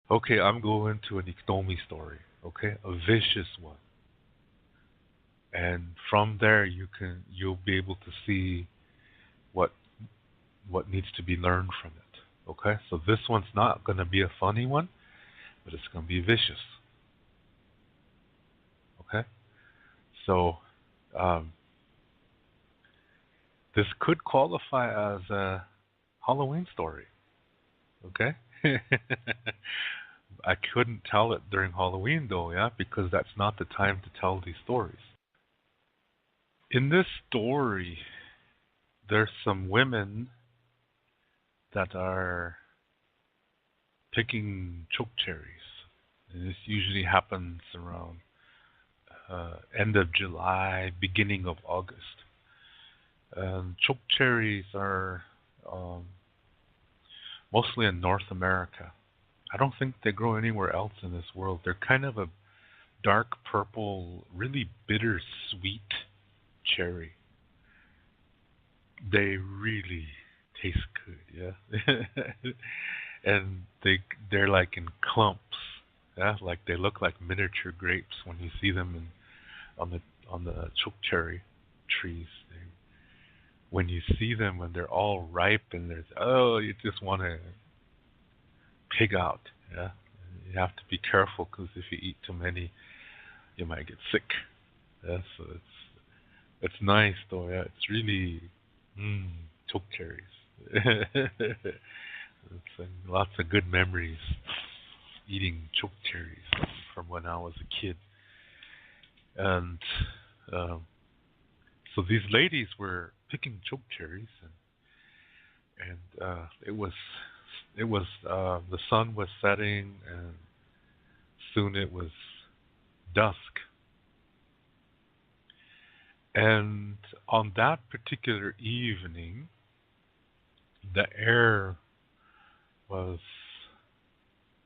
Okay, I'm going to an Iktomi story. Okay, a vicious one, and from there you'll be able to see what what needs to be learned from it. Okay, so this one's not going to be a funny one, but it's going to be vicious. Okay, so um, this could qualify as a Halloween story. Okay. I couldn't tell it during Halloween though, yeah, because that's not the time to tell these stories. In this story, there's some women that are picking choke cherries. And this usually happens around end of July, beginning of August. Choke cherries are um, mostly in North America. I don't think they grow anywhere else in this world. They're kind of a dark purple, really bitter sweet cherry. They really taste good, yeah. And they're like in clumps, yeah, like they look like miniature grapes when you see them on the chokecherry trees. When you see them when they're all ripe and there's you just want to pig out, yeah. You have to be careful because if you eat too many, you might get sick. Yeah, so it's nice though. Yeah, it's really mm, choke cherries. It's lots of good memories eating choke cherries from when I was a kid. And um, so these ladies were picking choke cherries, and it was the sun was setting, and soon it was dusk. And on that particular evening, the air was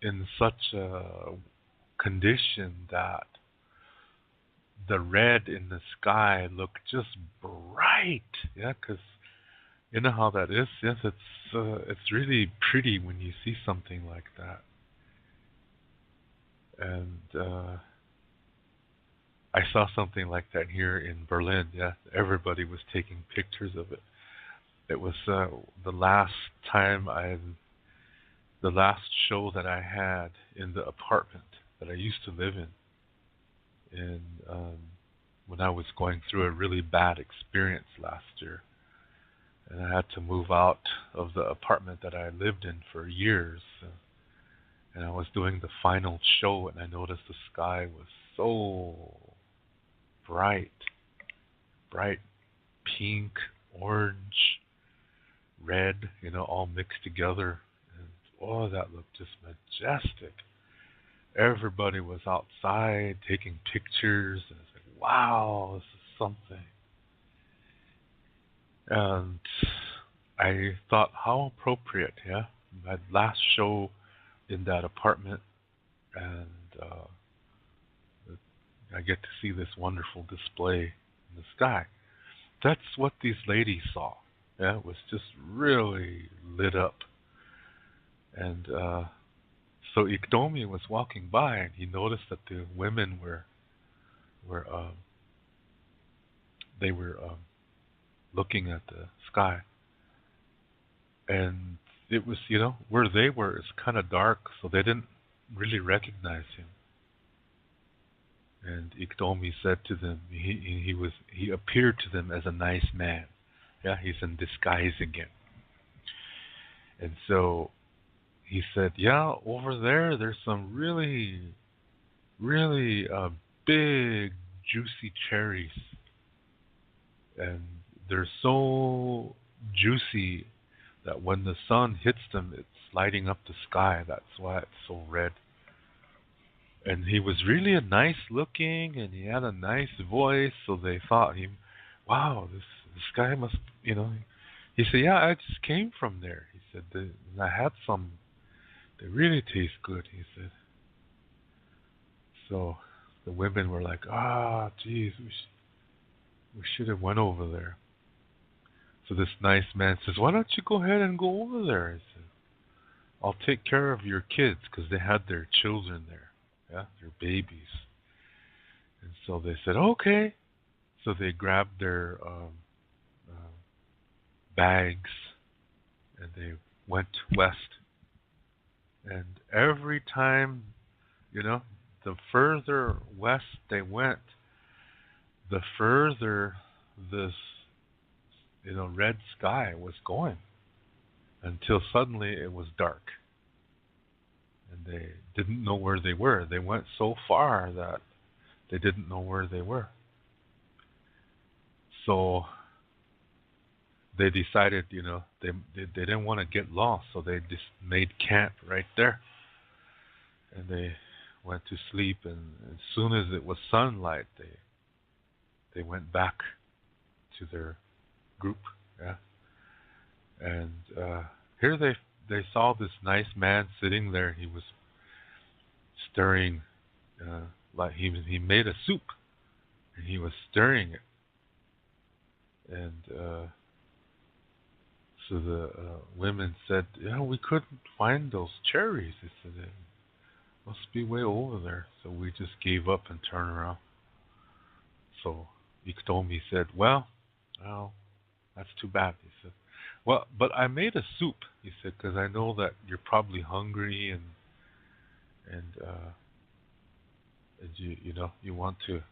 in such a condition that the red in the sky looked just bright. Yeah, because you know how that is. Yes, it's really pretty when you see something like that. And I saw something like that here in Berlin. Yeah, everybody was taking pictures of it. It was the last time I the last show that I had in the apartment that I used to live in, and when I was going through a really bad experience last year, and I had to move out of the apartment that I lived in for years, and I was doing the final show, and I noticed the sky was so bright, bright pink, orange, red, all mixed together, and oh, that looked just majestic. Everybody was outside taking pictures, and it's like, wow, this is something. And I thought, how appropriate, yeah. My last show in that apartment, and I get to see this wonderful display in the sky. That's what these ladies saw. Yeah, it was just really lit up. And so Iktomi was walking by, and he noticed that the women were they were looking at the sky, and it was where they were is kind of dark, so they didn't really recognize him. And Iktomi said to them, he appeared to them as a nice man. Yeah, he's in disguise again. And so he said, yeah, over there, there's some really, really big, juicy cherries, and they're so juicy that when the sun hits them, it's lighting up the sky. That's why it's so red. And he was really a nice looking, and he had a nice voice. So they thought him, wow, this guy must, you know. He said, yeah, I just came from there. He said, I had some. They really taste good. He said. So the women were like, geez, we should have went over there. So this nice man says, why don't you go ahead and go over there? I said, I'll take care of your kids, because they had their children there, yeah, their babies. And so they said, okay. So they grabbed their uh, bags and they went west. And every time, you know, the further west they went, the further this, red sky was going, until suddenly it was dark. And they didn't know where they were. They went so far that they didn't know where they were. So they decided, they didn't want to get lost, so they just made camp right there. And they went to sleep, and as soon as it was sunlight, they went back to their group. Yeah. And here they saw this nice man sitting there. He was stirring, like he made a soup, and he was stirring it. And so the women said, "Yeah, we couldn't find those cherries." They said, "It must be way over there." So we just gave up and turned around. So Iktomi said, "Well, that's too bad." He said, "Well, but I made a soup." He said, "because I know that you're probably hungry and you want to,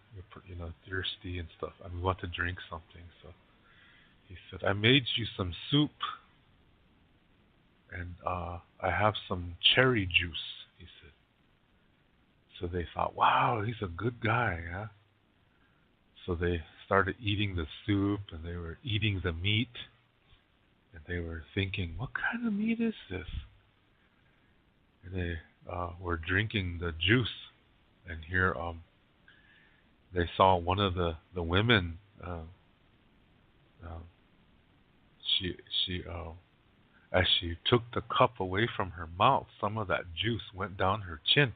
thirsty and stuff. I mean, want to drink something." So he said, "I made you some soup, and I have some cherry juice." He said. So they thought, "Wow, he's a good guy, huh?" So they started eating the soup, and they were eating the meat, and they were thinking, "What kind of meat is this?" And they were drinking the juice, and here they saw one of the women. Uh, she as she took the cup away from her mouth, some of that juice went down her chin.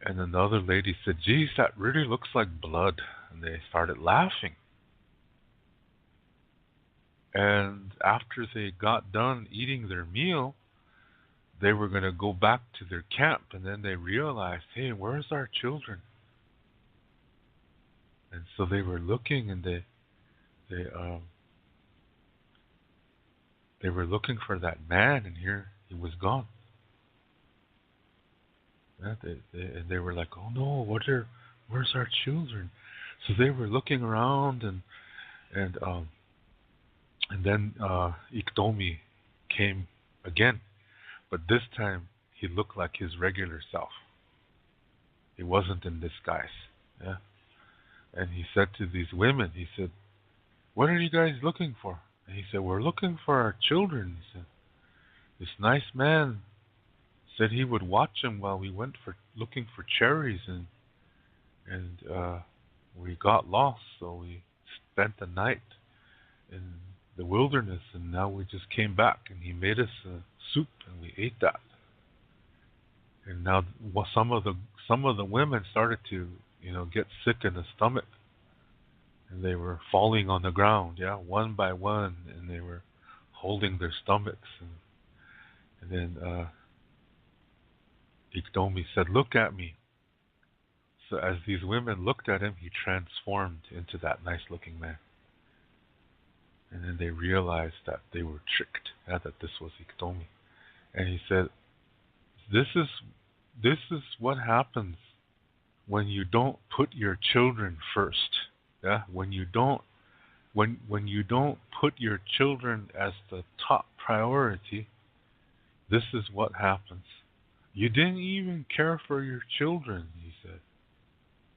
And another lady said, "Geez, that really looks like blood." And they started laughing. And after they got done eating their meal, they were going to go back to their camp. And then they realized, "Hey, where's our children?" And so they were looking, and they were looking for that man, and here he was gone. Yeah, and they were like, "Oh no, where's our children?" So they were looking around, and then Iktomi came again, but this time he looked like his regular self. He wasn't in disguise. Yeah, and he said to these women, he said, "What are you guys looking for?" And he said, "We're looking for our children." He said, "This nice man said he would watch them while we went for looking for cherries, and we got lost, so we spent the night in the wilderness, and now we just came back, and he made us a soup, and we ate that." And now some of the women started to get sick in the stomach, and they were falling on the ground, yeah, one by one, and they were holding their stomachs, and then Iktomi said, "Look at me." So as these women looked at him, he transformed into that nice-looking man. And then they realized that they were tricked, that this was Iktomi. And he said, "This is what happens when you don't put your children first. Yeah, when you don't put your children as the top priority, this is what happens. You didn't even care for your children," he said.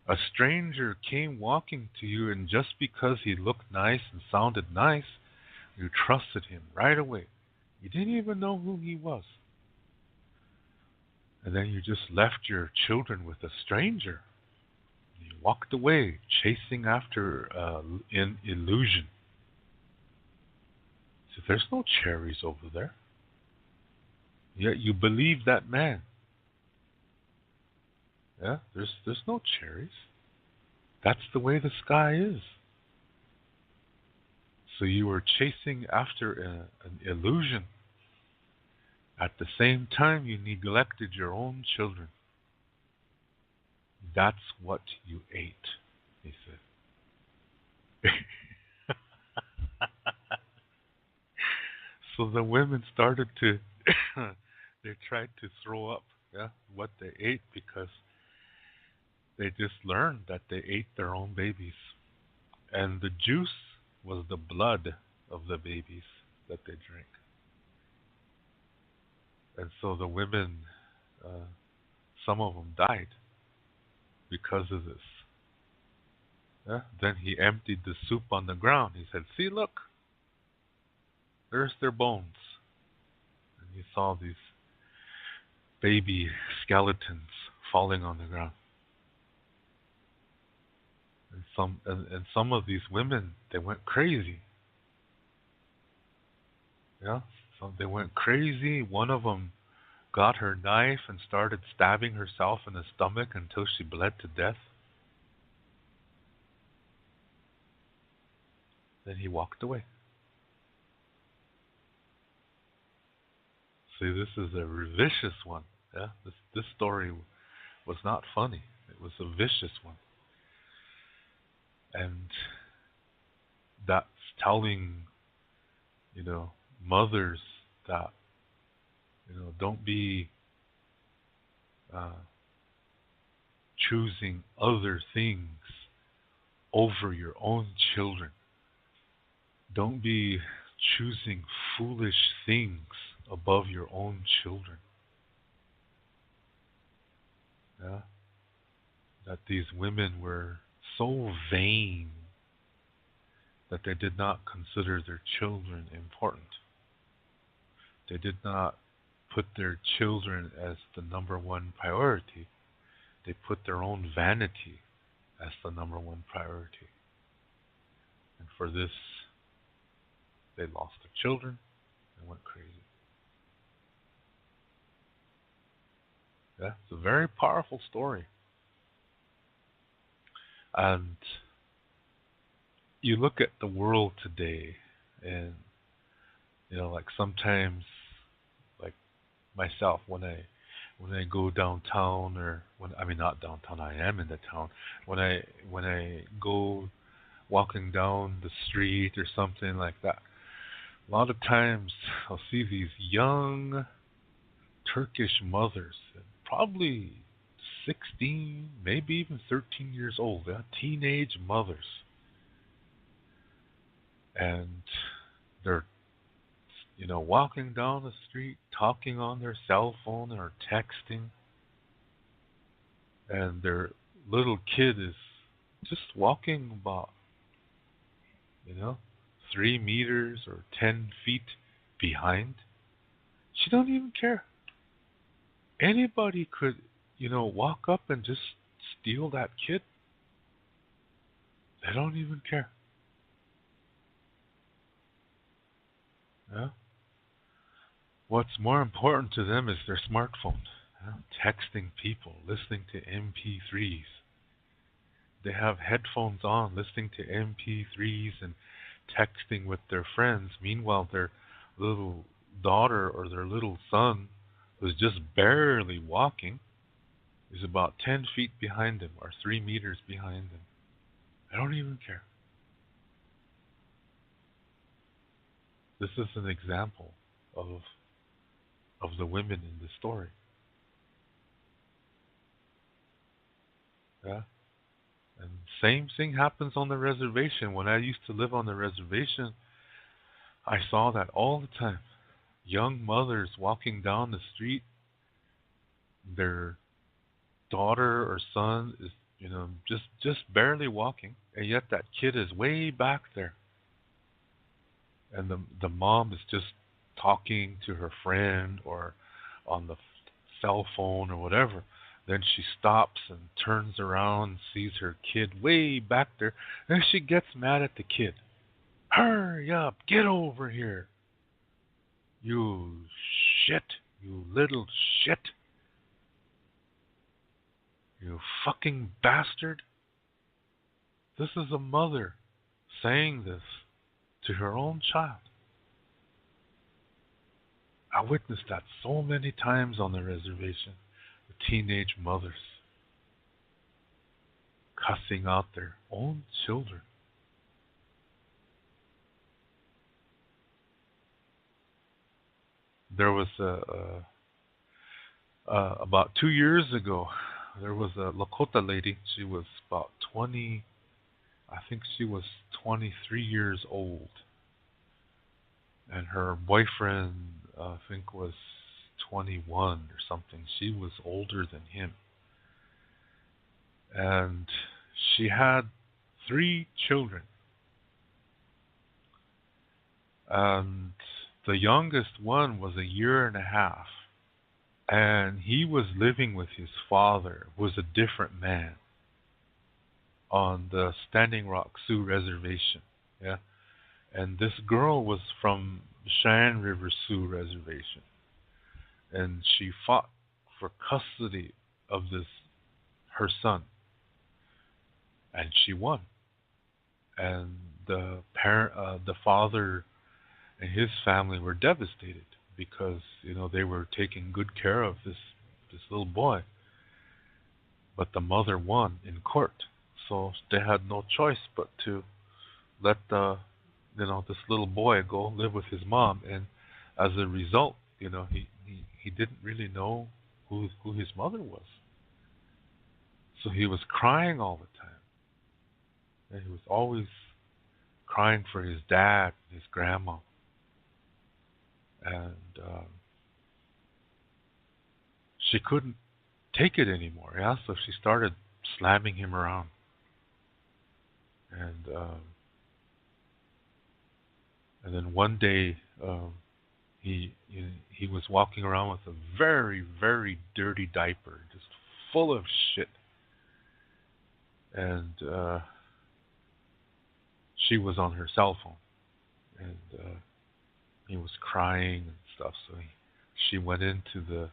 "A stranger came walking to you, and just because he looked nice and sounded nice, you trusted him right away. You didn't even know who he was. And then you just left your children with a stranger. You walked away, chasing after an illusion. So there's no cherries over there. Yet you believe that man. Yeah, there's no cherries. That's the way the sky is. So you were chasing after an illusion, At the same time, you neglected your own children. That's what you ate, he said. So the women started to, they tried to throw up, yeah, what they ate because they just learned that they ate their own babies. And the juice was the blood of the babies that they drank. And so the women, uh, some of them died because of this. Yeah? Then he emptied the soup on the ground. He said, "See, look, there's their bones." And he saw these baby skeletons falling on the ground. And some of these women, they went crazy. Yeah, so they went crazy. One of them got her knife and started stabbing herself in the stomach until she bled to death. Then he walked away. See, this is a vicious one. Yeah, this story was not funny. It was a vicious one, and that's telling mothers that don't be uh, choosing other things over your own children. Don't be choosing foolish things above your own children. Yeah? That these women were so vain that they did not consider their children important. They did not put their children as the number one priority. They put their own vanity as the number one priority. And for this, they lost their children and went crazy. Yeah, it's a very powerful story. And you look at the world today, and like sometimes, like myself, when I go downtown, or not downtown, I am in the town. When I go walking down the street or something like that, a lot of times I'll see these young Turkish mothers, probably 16, maybe even 13 years old, teenage mothers, and they're walking down the street, talking on their cell phone or texting, and their little kid is just walking about, you know, 3 meters or 10 feet behind. She don't even care. Anybody could, walk up and just steal that kid. They don't even care. Yeah? What's more important to them is their smartphone. Yeah? Texting people, listening to MP3s. They have headphones on, listening to MP3s and texting with their friends. Meanwhile, their little daughter or their little son, who's just barely walking, is about 10 feet behind them or 3 meters behind them. I don't even care. This is an example of the women in the story. Yeah? And same thing happens on the reservation. When I used to live on the reservation, I saw that all the time. Young mothers walking down the street, their daughter or son is, just barely walking, and yet that kid is way back there. And the mom is just talking to her friend or on the cell phone or whatever. Then she stops and turns around, sees her kid way back there, and she gets mad at the kid. Hurry up, get over here. You shit, you little shit. You fucking bastard. This is a mother saying this to her own child. I witnessed that so many times on the reservation. The teenage mothers cussing out their own children. There was about 2 years ago, there was a Lakota lady. She was about 20, I think she was 23 years old. And her boyfriend, I think, was 21 or something. She was older than him. And she had 3 children. And the youngest one was a year and a half. And he was living with his father, was a different man, on the Standing Rock Sioux Reservation. Yeah. And this girl was from Cheyenne River Sioux Reservation. And she fought for custody of this her son. And she won. And the father and his family were devastated because, they were taking good care of this little boy. But the mother won in court. So they had no choice but to let this little boy go live with his mom. And as a result, he didn't really know who his mother was. So he was crying all the time. And he was always crying for his dad and his grandma. And she couldn't take it anymore. Yeah, so she started slamming him around. And then one day, he was walking around with a very, very dirty diaper, just full of shit. And she was on her cell phone, and he was crying and stuff. So she went into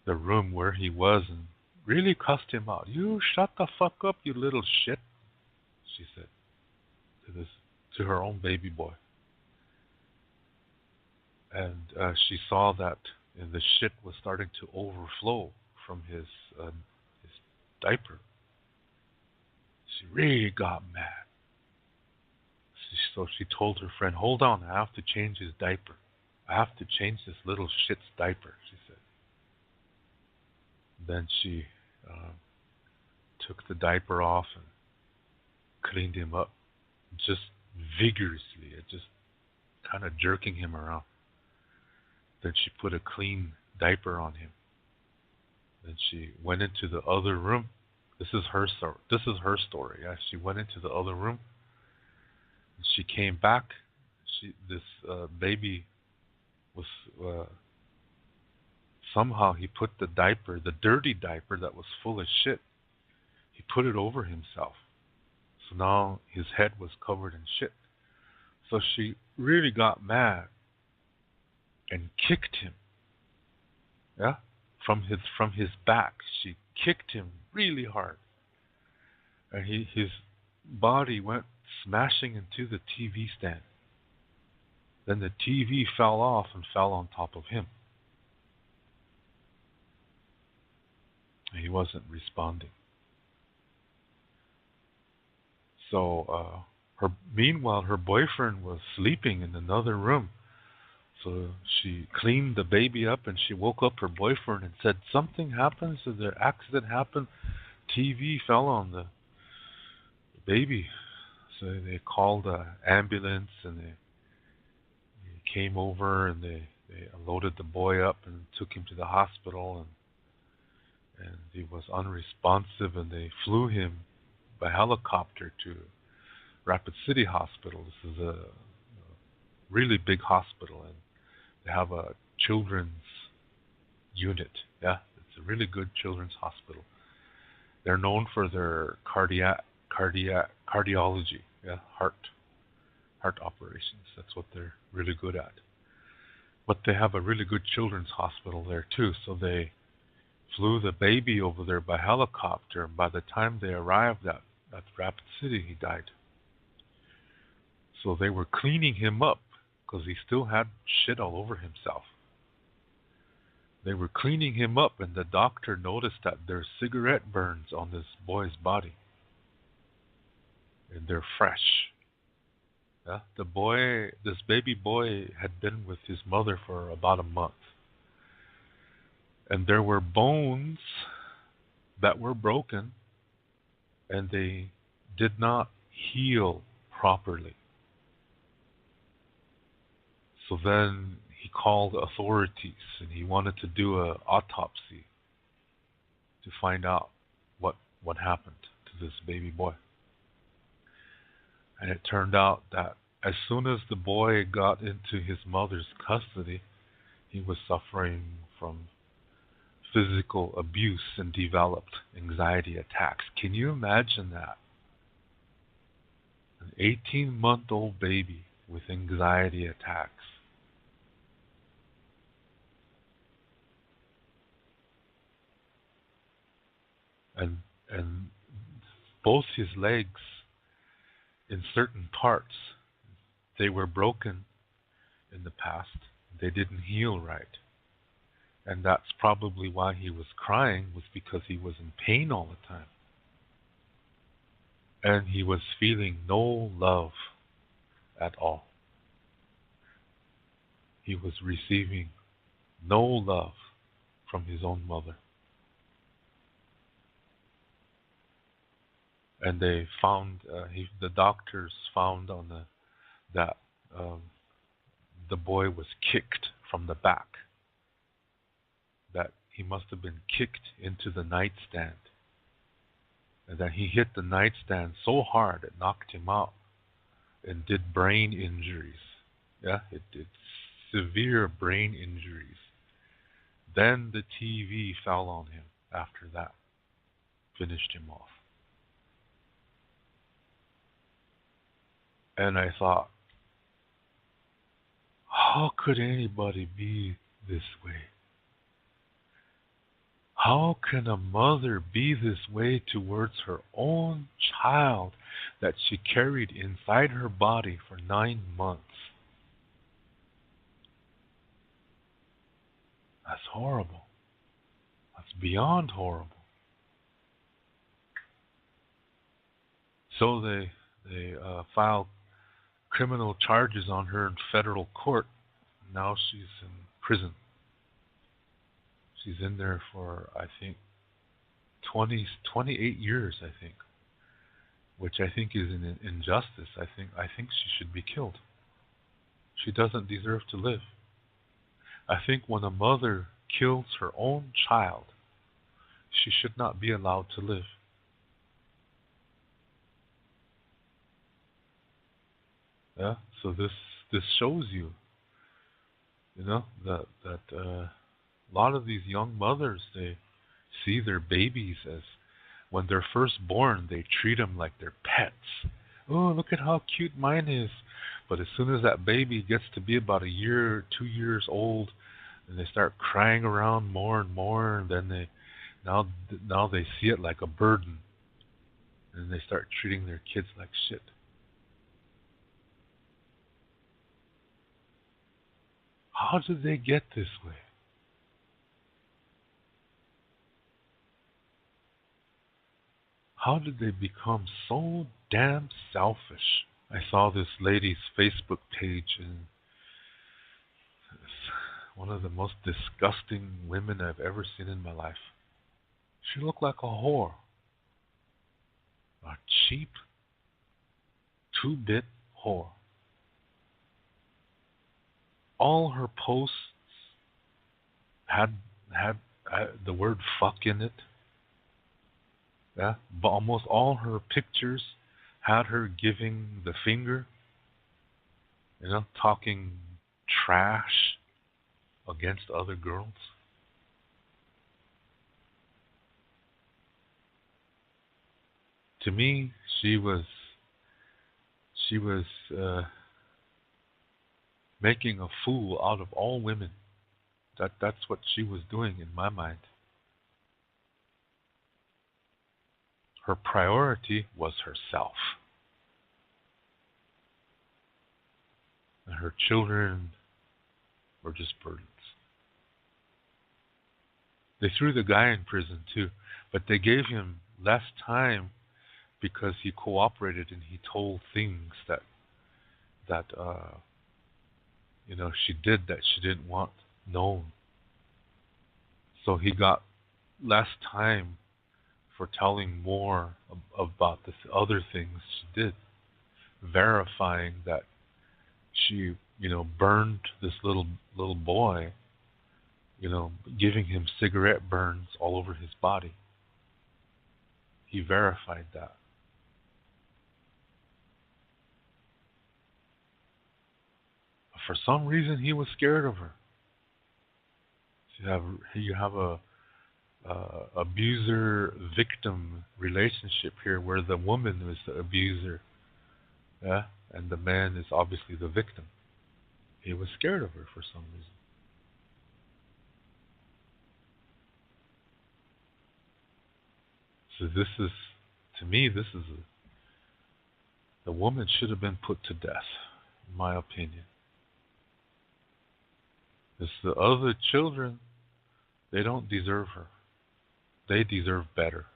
the room where he was and really cussed him out. "You shut the fuck up, you little shit," she said to her own baby boy. And she saw that the shit was starting to overflow from his diaper. She really got mad. So she told her friend, "Hold on, I have to change his diaper. I have to change this little shit's diaper," she said. Then she took the diaper off and cleaned him up, just vigorously, just kind of jerking him around. Then she put a clean diaper on him. Then she went into the other room. This is her story. Yeah, she went into the other room. And she came back. This baby was somehow he put the dirty diaper that was full of shit. He put it over himself. So now his head was covered in shit. So she really got mad and kicked him. Yeah, from his back, she kicked him really hard, and his body went smashing into the TV stand. Then the TV fell off and fell on top of him. He wasn't responding. So meanwhile, her boyfriend was sleeping in another room. So she cleaned the baby up and she woke up her boyfriend and said, "Something happened, so the accident happened. TV fell on the baby." So they called an ambulance and they came over and they loaded the boy up and took him to the hospital, and he was unresponsive, and they flew him by helicopter to Rapid City Hospital. This is a really big hospital, and they have a children's unit. Yeah, it's a really good children's hospital. They're known for their cardiology. Yeah, heart operations. That's what they're really good at. But they have a really good children's hospital there too. So they flew the baby over there by helicopter. And by the time they arrived at Rapid City, he died. So they were cleaning him up because he still had shit all over himself. They were cleaning him up, and the doctor noticed that there's cigarette burns on this boy's body, and they're fresh. Yeah? This baby boy, had been with his mother for about a month, and there were bones that were broken, and they did not heal properly. So then he called authorities, and he wanted to do an autopsy to find out what happened to this baby boy. And it turned out that as soon as the boy got into his mother's custody, he was suffering from physical abuse and developed anxiety attacks. Can you imagine that? An 18-month-old baby with anxiety attacks. And both his legs, in certain parts, they were broken in the past. They didn't heal right. And that's probably why he was crying, was because he was in pain all the time. And he was feeling no love at all. He was receiving no love from his own mother. And they found, the doctors found that the boy was kicked from the back. That he must have been kicked into the nightstand. And that he hit the nightstand so hard it knocked him out and did brain injuries. Yeah, it did severe brain injuries. Then the TV fell on him after that. Finished him off. And I thought, how could anybody be this way? How can a mother be this way towards her own child that she carried inside her body for 9 months? That's horrible. That's beyond horrible. So they filed criminal charges on her in federal court. Now she's in prison. She's in there for, I think, 28 years, I think, which I think is an injustice. I think she should be killed. She doesn't deserve to live. I think when a mother kills her own child, she should not be allowed to live. Yeah. So this shows you, that a lot of these young mothers, they see their babies as, when they're first born, they treat them like they're pets. Oh, look at how cute mine is. But as soon as that baby gets to be about a year, 2 years old, and they start crying around more and more, and then now they see it like a burden, and they start treating their kids like shit. How did they get this way? How did they become so damn selfish? I saw this lady's Facebook page, and it's one of the most disgusting women I've ever seen in my life. She looked like a whore. A cheap, two-bit whore. All her posts had the word fuck in it. Yeah, but almost all her pictures had her giving the finger, talking trash against other girls. To me, she was making a fool out of all women. That's what she was doing in my mind. Her priority was herself. And her children were just burdens. They threw the guy in prison too, but they gave him less time because he cooperated and he told things that she did that she didn't want known. So he got less time for telling more about the other things she did, verifying that she, burned this little boy, giving him cigarette burns all over his body. He verified that. But for some reason, he was scared of her. You have a abuser victim relationship here, where the woman is the abuser, yeah, and the man is obviously the victim. He was scared of her for some reason. So this is, to me, the woman should have been put to death, in my opinion. It's the other children, they don't deserve her. They deserve better.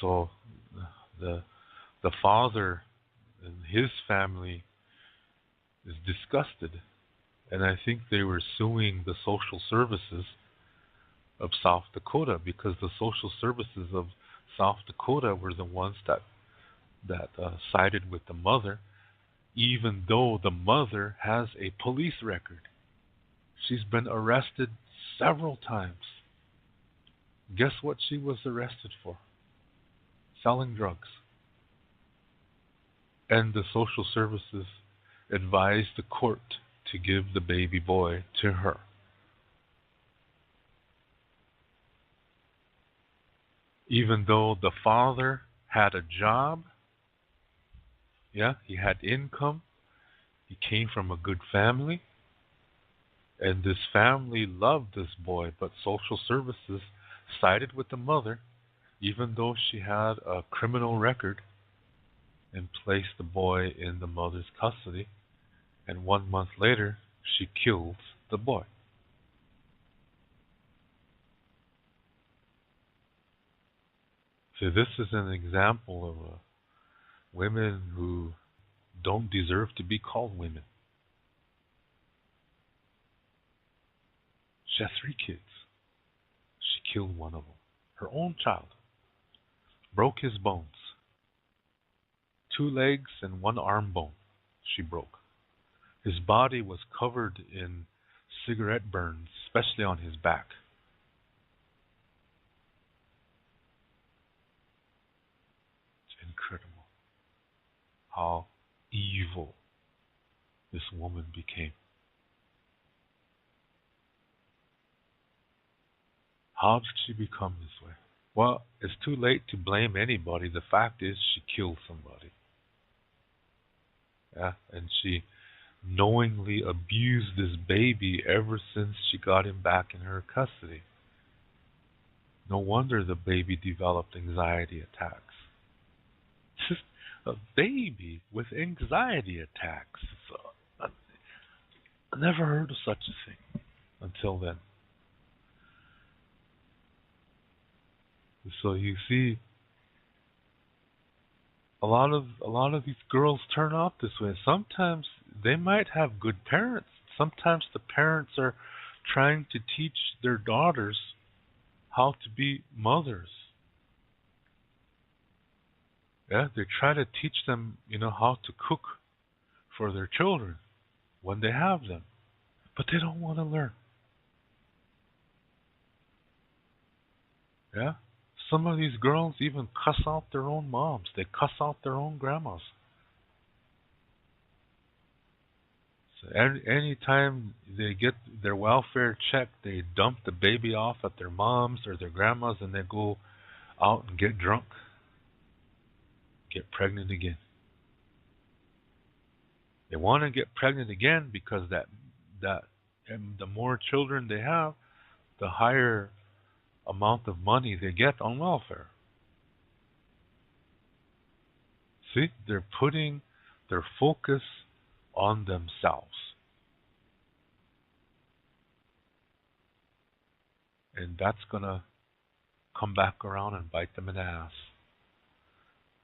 So the father and his family is disgusted, and I think they were suing the social services of South Dakota, because the social services of South Dakota were the ones that sided with the mother, even though the mother has a police record. She's been arrested several times. Guess what she was arrested for? Selling drugs. And the social services advised the court to give the baby boy to her. Even though the father had a job, yeah, he had income, he came from a good family, and this family loved this boy, but social services sided with the mother, even though she had a criminal record, and placed the boy in the mother's custody, and 1 month later, she killed the boy. So this is an example of women who don't deserve to be called women. She has 3 kids. She killed one of them. Her own child. Broke his bones. 2 legs and 1 arm bone she broke. His body was covered in cigarette burns, especially on his back. It's incredible how evil this woman became. How did she become this way? Well, it's too late to blame anybody. The fact is, she killed somebody. Yeah, and she knowingly abused this baby ever since she got him back in her custody. No wonder the baby developed anxiety attacks. Just a baby with anxiety attacks. I never heard of such a thing until then. So you see, a lot of these girls turn out this way. Sometimes they might have good parents. Sometimes the parents are trying to teach their daughters how to be mothers. Yeah, they try to teach them, how to cook for their children when they have them, but they don't want to learn. Yeah, some of these girls even cuss out their own moms. They cuss out their own grandmas. So any time they get their welfare check, they dump the baby off at their mom's or their grandma's, and they go out and get drunk, get pregnant again. They want to get pregnant again because and the more children they have, the higher amount of money they get on welfare. See, they're putting their focus on themselves. And that's going to come back around and bite them in the ass.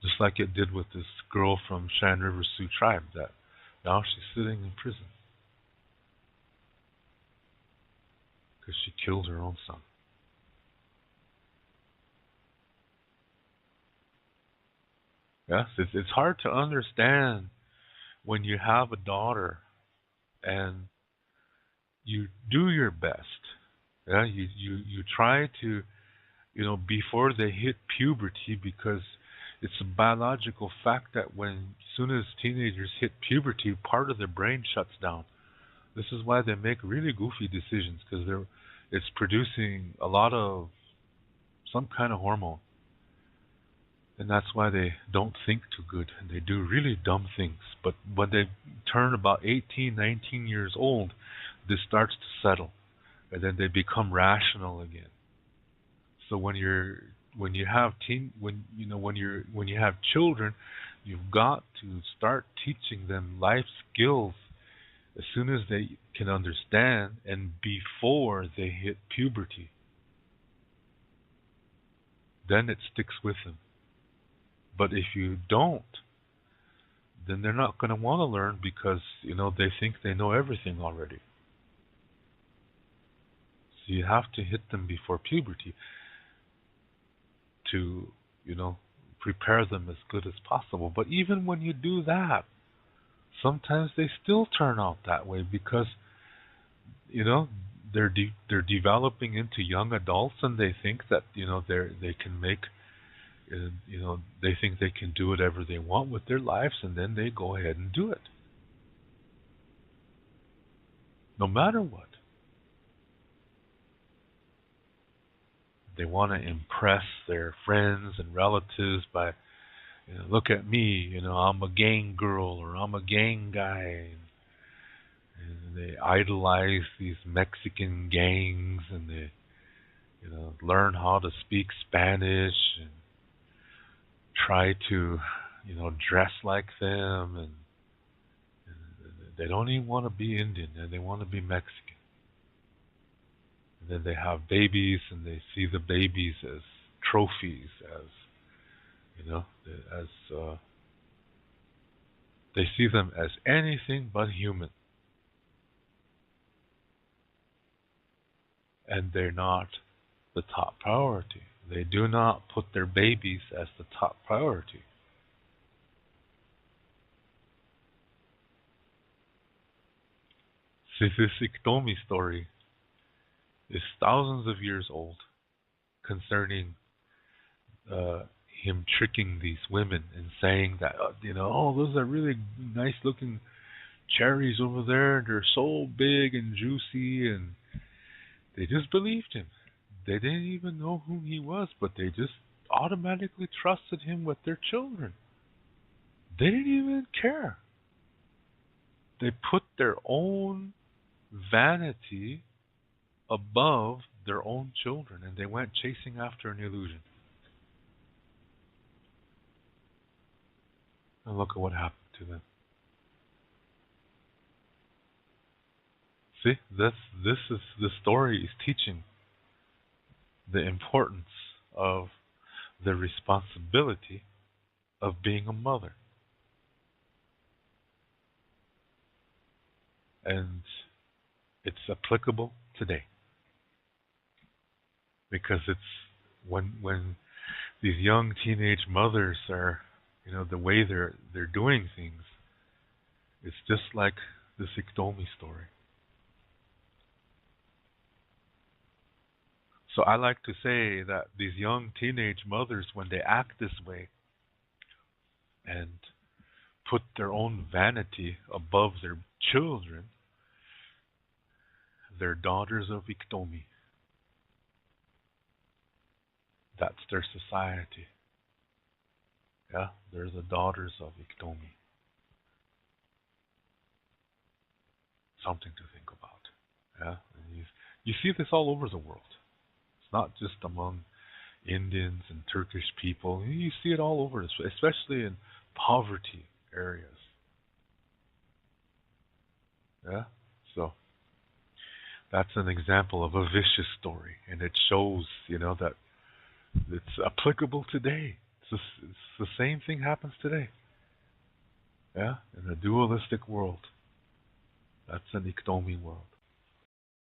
Just like it did with this girl from Shan River Sioux tribe that now she's sitting in prison because she killed her own son. Yes, it's hard to understand when you have a daughter and you do your best. Yeah, you try to, before they hit puberty, because it's a biological fact that when as soon as teenagers hit puberty, part of their brain shuts down. This is why they make really goofy decisions, because it's producing a lot of some kind of hormone. And that's why they don't think too good and they do really dumb things. But when they turn about 18, 19 years old, this starts to settle and then they become rational again. So when you have when you have children, you've got to start teaching them life skills as soon as they can understand and before they hit puberty. Then it sticks with them. But if you don't, then they're not going to want to learn because, they think they know everything already. So you have to hit them before puberty to, prepare them as good as possible. But even when you do that, sometimes they still turn out that way because, they're developing into young adults and they think that, they can make they think they can do whatever they want with their lives, and then they go ahead and do it. No matter what. They want to impress their friends and relatives by, look at me, I'm a gang girl or I'm a gang guy. And they idolize these Mexican gangs and they, learn how to speak Spanish and try to, dress like them, and they don't even want to be Indian, and they want to be Mexican. And then they have babies, and they see the babies as trophies, as they see them as anything but human, and they're not the top priority. They do not put their babies as the top priority. See, this Iktomi story is thousands of years old concerning him tricking these women and saying that, oh, those are really nice looking cherries over there. They're so big and juicy, and they just believed him. They didn't even know who he was, but they just automatically trusted him with their children. They didn't even care. They put their own vanity above their own children, and they went chasing after an illusion. And look at what happened to them. See, the story is teaching the importance of the responsibility of being a mother. And it's applicable today. Because it's when these young teenage mothers are, the way they're doing things, it's just like the Iktomi story. So I like to say that these young teenage mothers, when they act this way and put their own vanity above their children, they're daughters of Iktomi. That's their society. Yeah, they're the daughters of Iktomi. Something to think about. Yeah, and you see this all over the world. It's not just among Indians and Turkish people. You see it all over, especially in poverty areas. Yeah, so That's an example of a vicious story, and it shows, that it's applicable today. It's the same thing happens today. Yeah, in a dualistic world. That's an Iktomi world.